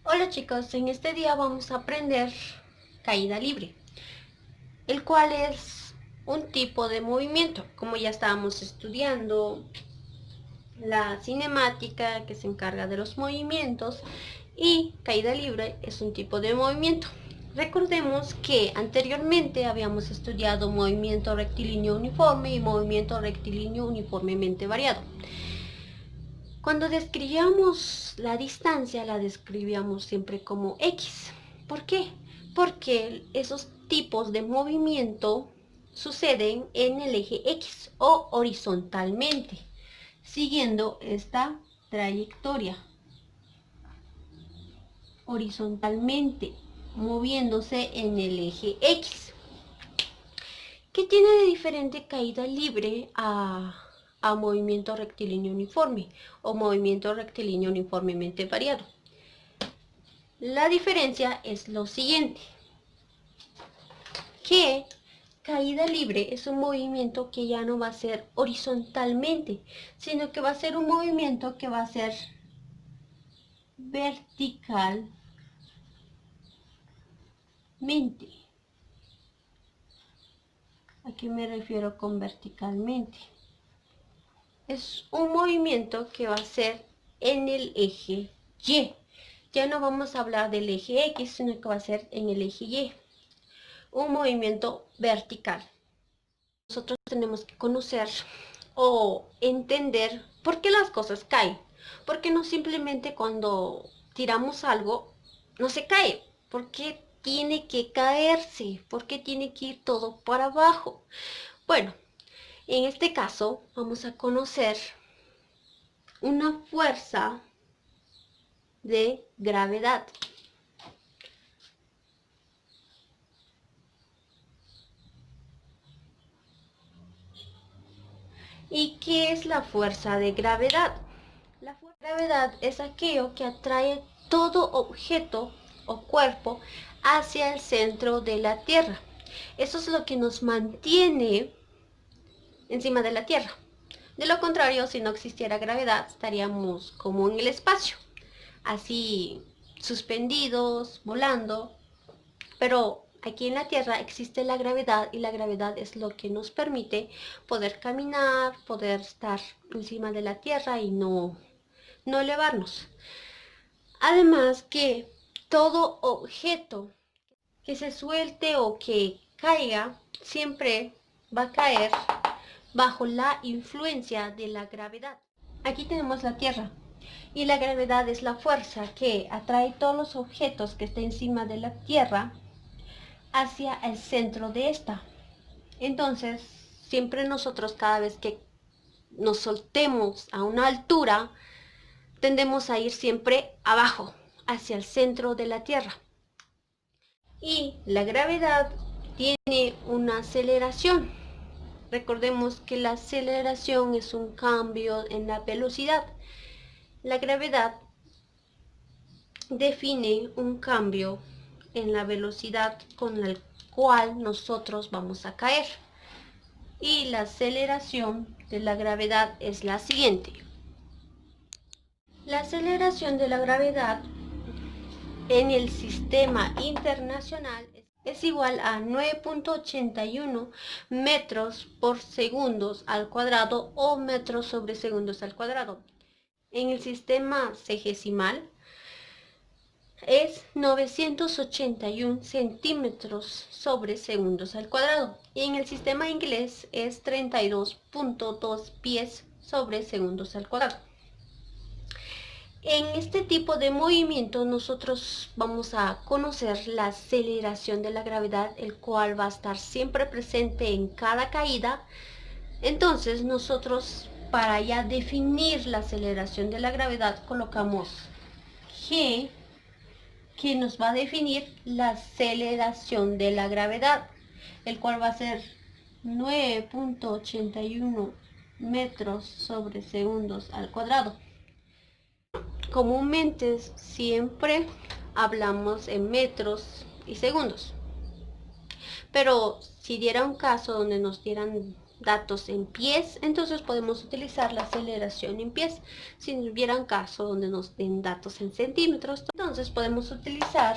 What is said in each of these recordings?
Hola chicos, en este día vamos a aprender caída libre, el cual es un tipo de movimiento. Como ya estábamos estudiando la cinemática que se encarga de los movimientos, y caída libre es un tipo de movimiento. Recordemos que anteriormente habíamos estudiado movimiento rectilíneo uniforme y movimiento rectilíneo uniformemente variado. Cuando describíamos la distancia, la describíamos siempre como X. ¿Por qué? Porque esos tipos de movimiento suceden en el eje X o horizontalmente, siguiendo esta trayectoria. Horizontalmente, moviéndose en el eje X. ¿Qué tiene de diferente caída libre a movimiento rectilíneo uniforme o movimiento rectilíneo uniformemente variado? La diferencia es lo siguiente, que caída libre es un movimiento que ya no va a ser horizontalmente, sino que va a ser un movimiento que va a ser verticalmente. ¿A qué me refiero con verticalmente? Es un movimiento que va a ser en el eje Y. Ya no vamos a hablar del eje X, sino que va a ser en el eje Y. Un movimiento vertical. Nosotros tenemos que conocer o entender por qué las cosas caen. Porque no simplemente cuando tiramos algo no se cae. ¿Por qué tiene que caerse? ¿Por qué tiene que ir todo para abajo? Bueno, en este caso vamos a conocer una fuerza de gravedad. ¿Y qué es la fuerza de gravedad? La fuerza de gravedad es aquello que atrae todo objeto o cuerpo hacia el centro de la Tierra. Eso es lo que nos mantiene encima de la Tierra. De lo contrario, si no existiera gravedad, estaríamos como en el espacio, así suspendidos, volando. Pero aquí en la Tierra existe la gravedad, y la gravedad es lo que nos permite poder caminar, poder estar encima de la Tierra y no elevarnos. Además que todo objeto que se suelte o que caiga siempre va a caer bajo la influencia de la gravedad. Aquí tenemos la Tierra, y la gravedad es la fuerza que atrae todos los objetos que estén encima de la Tierra hacia el centro de esta. Entonces, siempre nosotros, cada vez que nos soltemos a una altura, tendemos a ir siempre abajo, hacia el centro de la Tierra. Y la gravedad tiene una aceleración. Recordemos que la aceleración es un cambio en la velocidad. La gravedad define un cambio en la velocidad con el cual nosotros vamos a caer. Y la aceleración de la gravedad es la siguiente. La aceleración de la gravedad en el sistema internacional es igual a 9.81 metros por segundos al cuadrado o metros sobre segundos al cuadrado. En el sistema sexagesimal es 981 centímetros sobre segundos al cuadrado, y en el sistema inglés es 32.2 pies sobre segundos al cuadrado. En este tipo de movimiento nosotros vamos a conocer la aceleración de la gravedad, el cual va a estar siempre presente en cada caída. Entonces nosotros, para ya definir la aceleración de la gravedad, colocamos G, que nos va a definir la aceleración de la gravedad, el cual va a ser 9.81 metros sobre segundos al cuadrado. Comúnmente siempre hablamos en metros y segundos, pero si diera un caso donde nos dieran datos en pies, entonces podemos utilizar la aceleración en pies. Si no hubiera un caso donde nos den datos en centímetros, entonces podemos utilizar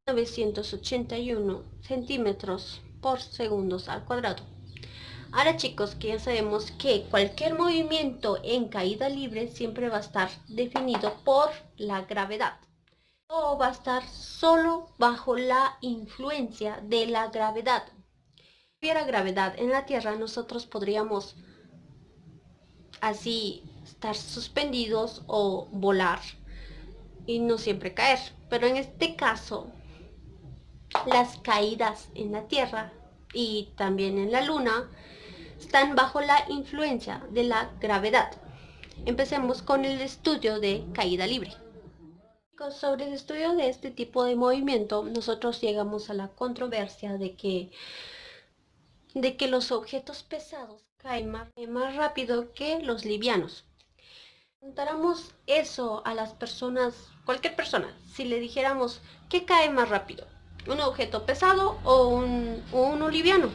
981 centímetros por segundos al cuadrado. Ahora chicos, que ya sabemos que cualquier movimiento en caída libre siempre va a estar definido por la gravedad, o va a estar solo bajo la influencia de la gravedad. Si hubiera gravedad en la Tierra, nosotros podríamos así estar suspendidos o volar y no siempre caer. Pero en este caso, las caídas en la Tierra y también en la Luna están bajo la influencia de la gravedad. Empecemos con el estudio de caída libre. Sobre el estudio de este tipo de movimiento, nosotros llegamos a la controversia de que los objetos pesados caen más rápido que los livianos. Preguntáramos eso a las personas, cualquier persona, si le dijéramos ¿qué cae más rápido? ¿Un objeto pesado o uno liviano?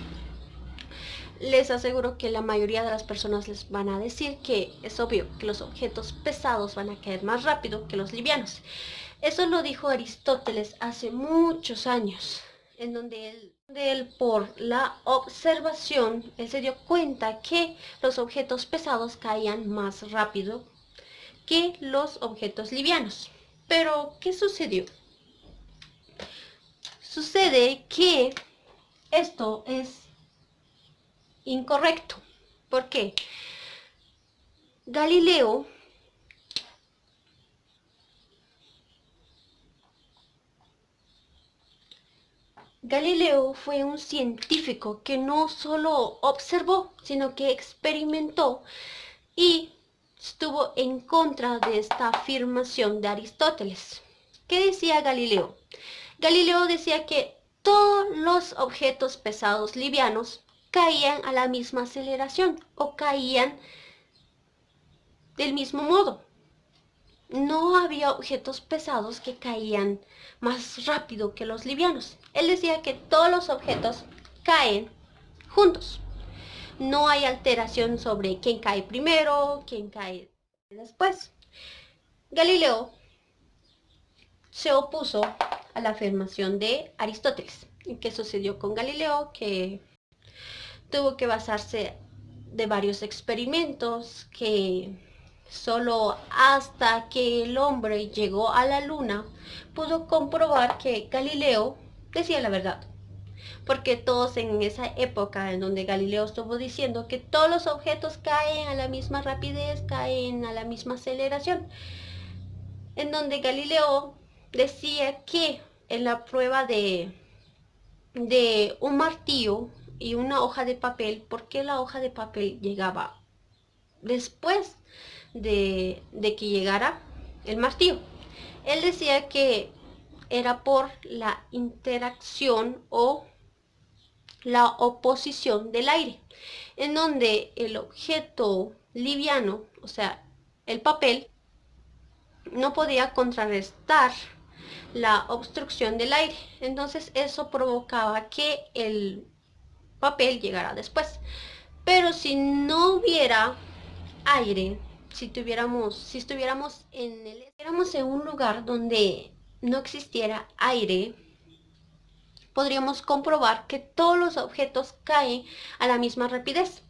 Les aseguro que la mayoría de las personas les van a decir que es obvio que los objetos pesados van a caer más rápido que los livianos. Eso lo dijo Aristóteles hace muchos años, en donde él por la observación, él se dio cuenta que los objetos pesados caían más rápido que los objetos livianos. Pero, ¿qué sucedió? Sucede que esto es incorrecto. ¿Por qué? Galileo fue un científico que no solo observó, sino que experimentó y estuvo en contra de esta afirmación de Aristóteles. ¿Qué decía Galileo? Galileo decía que todos los objetos pesados livianos caían a la misma aceleración o caían del mismo modo. No había objetos pesados que caían más rápido que los livianos. Él decía que todos los objetos caen juntos. No hay alteración sobre quién cae primero, quién cae después. Galileo se opuso a la afirmación de Aristóteles. ¿Y qué sucedió con Galileo? Que tuvo que basarse de varios experimentos, que solo hasta que el hombre llegó a la luna pudo comprobar que Galileo decía la verdad. Porque todos en esa época en donde Galileo estuvo diciendo que todos los objetos caen a la misma rapidez, caen a la misma aceleración, en donde Galileo decía que en la prueba de un martillo y una hoja de papel, ¿por qué la hoja de papel llegaba después de que llegara el martillo? Él decía que era por la interacción o la oposición del aire, en donde el objeto liviano, o sea, el papel, no podía contrarrestar la obstrucción del aire. Entonces eso provocaba que el papel llegara después. Pero si no hubiera aire, si estuviéramos en un lugar donde no existiera aire, podríamos comprobar que todos los objetos caen a la misma rapidez.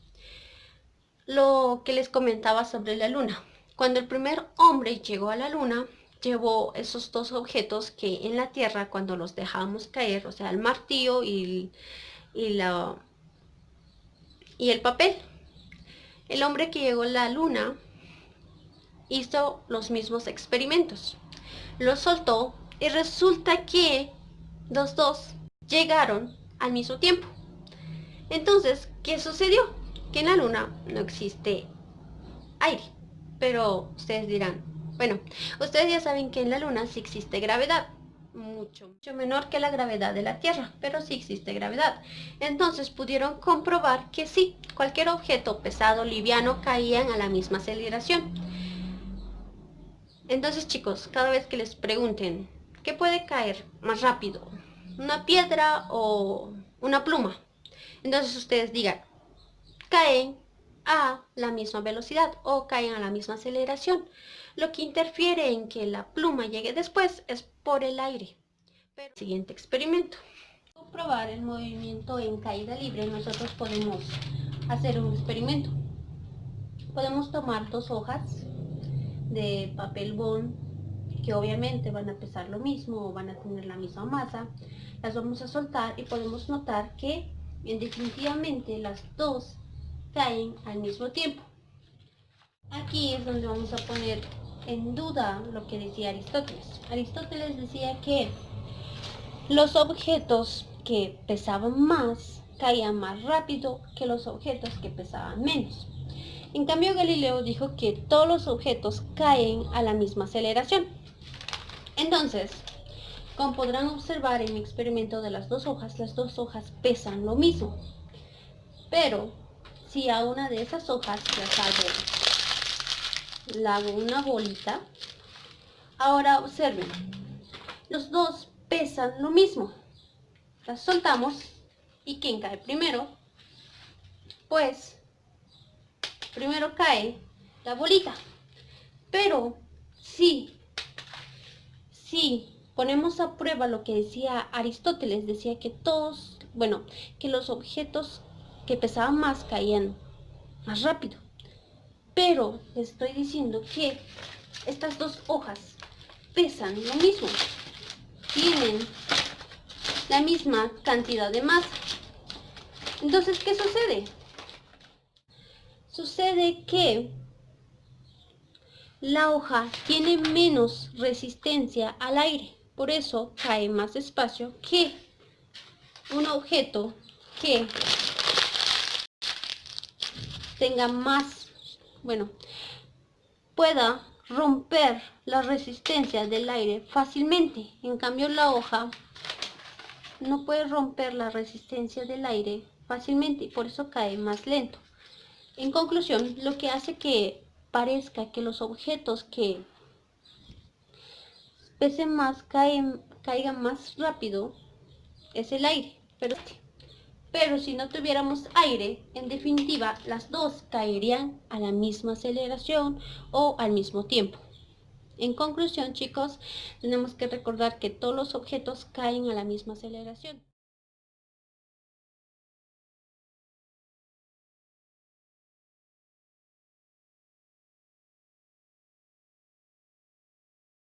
Lo que les comentaba sobre la luna. Cuando el primer hombre llegó a la luna, llevó esos dos objetos que en la Tierra, cuando los dejamos caer, o sea, el martillo y el papel. El hombre que llegó a la luna hizo los mismos experimentos. Los soltó y resulta que los dos llegaron al mismo tiempo. Entonces, ¿qué sucedió? Que en la luna no existe aire. Pero ustedes dirán, bueno, ustedes ya saben que en la luna sí existe gravedad. Mucho menor que la gravedad de la Tierra, pero sí existe gravedad. Entonces pudieron comprobar que sí, cualquier objeto pesado, liviano, caían a la misma aceleración. Entonces chicos, cada vez que les pregunten, ¿qué puede caer más rápido? ¿Una piedra o una pluma? Entonces ustedes digan, caen a la misma velocidad o caen a la misma aceleración. Lo que interfiere en que la pluma llegue después es por el aire. Pero, siguiente experimento. Para comprobar el movimiento en caída libre, nosotros podemos hacer un experimento. Podemos tomar 2 hojas de papel bond que obviamente van a pesar lo mismo o van a tener la misma masa. Las vamos a soltar y podemos notar que definitivamente las dos caen al mismo tiempo. Aquí es donde vamos a poner en duda lo que decía Aristóteles. Aristóteles decía que los objetos que pesaban más caían más rápido que los objetos que pesaban menos. En cambio, Galileo dijo que todos los objetos caen a la misma aceleración. Entonces, como podrán observar en mi experimento de las 2 hojas pesan lo mismo. Pero si a una de esas hojas la hago una bolita, ahora observen, los dos pesan lo mismo. Las soltamos y ¿quién cae primero? Pues primero cae la bolita. Pero si ponemos a prueba lo que decía Aristóteles, decía que que los objetos que pesaban más caían más rápido. Pero les estoy diciendo que estas 2 hojas pesan lo mismo, tienen la misma cantidad de masa. Entonces, ¿qué sucede? Sucede que la hoja tiene menos resistencia al aire, por eso cae más despacio que un objeto que tenga pueda romper la resistencia del aire fácilmente. En cambio, la hoja no puede romper la resistencia del aire fácilmente y por eso cae más lento. En conclusión, lo que hace que parezca que los objetos que pesen más caigan más rápido es el aire. Pero si no tuviéramos aire, en definitiva, las dos caerían a la misma aceleración o al mismo tiempo. En conclusión, chicos, tenemos que recordar que todos los objetos caen a la misma aceleración.